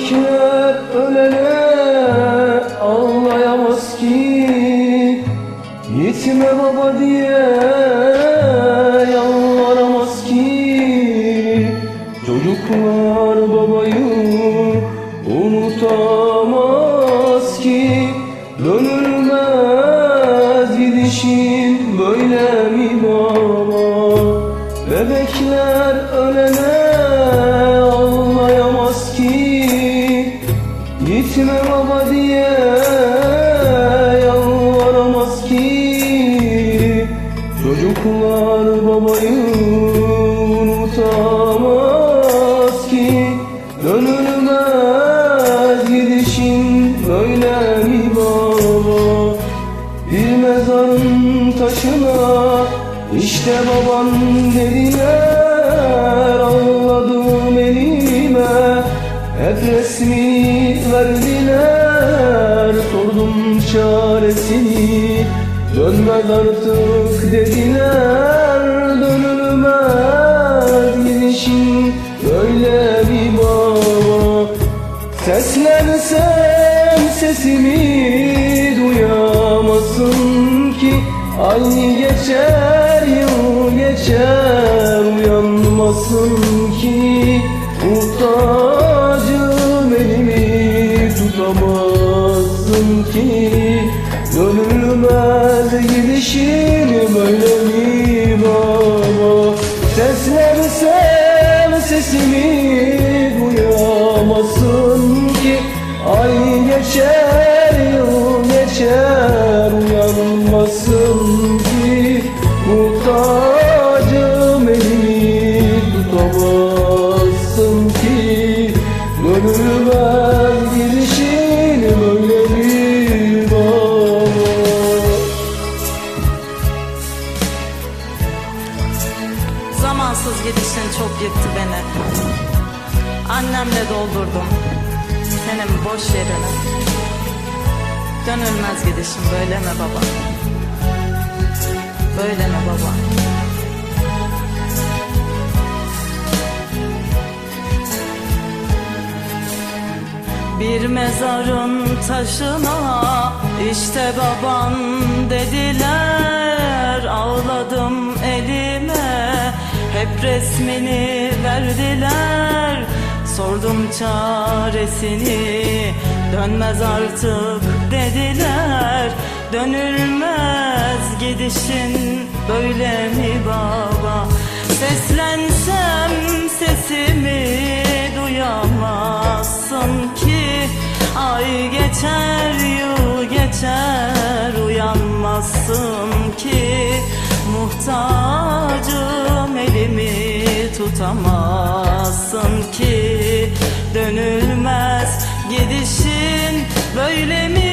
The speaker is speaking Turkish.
Bebekler ölene ağlayamaz ki, gitme baba diye yalvaramaz ki. Çocuklar babayı unutamaz ki, dönülmez gidişin böyle mi baba? Bebekler ölene ağlayamaz ki, gitme baba diye yalvaramaz ki. Çocuklar babayı unutamaz ki, dönülmez gidişin böyle mi baba? Bir mezarın taşına işte baban dediler, ağladım elime, hep resmini verdiler. Sordum çaresini, dönmez artık dediler. Dönülmez gidişin böyle mi baba? Seslensem sesimi duyamazsın ki, ay geçer yıl geçer uyanmasın ki. Muhtacım elimi tutamazsın ki, dönülmez gidişin böyle mi baba? Seslersem sesimi duyamazsın ki, ay geçer yıl geçer uyanmasın ki. Muhtacım elimi tutamazsın ki, dönülmez gidişin böyle mi baba? Zamansız gidişin çok yıktı beni. Annemle doldurdum senin boş yerini. Dönülmez gidişin böyle mi baba? Böyle mi baba? Bir mezarın taşına işte baban dediler, ağladım elime, hep resmini verdiler. Sordum çaresini, dönmez artık dediler. Dönülmez gidişin böyle mi baba? Seslensem sesimi duyamazsın ki, ay geçer yıl geçer uyanmazsın ki. Muhtacım elimi tutamazsın ki, dönülmez gidişin böyle mi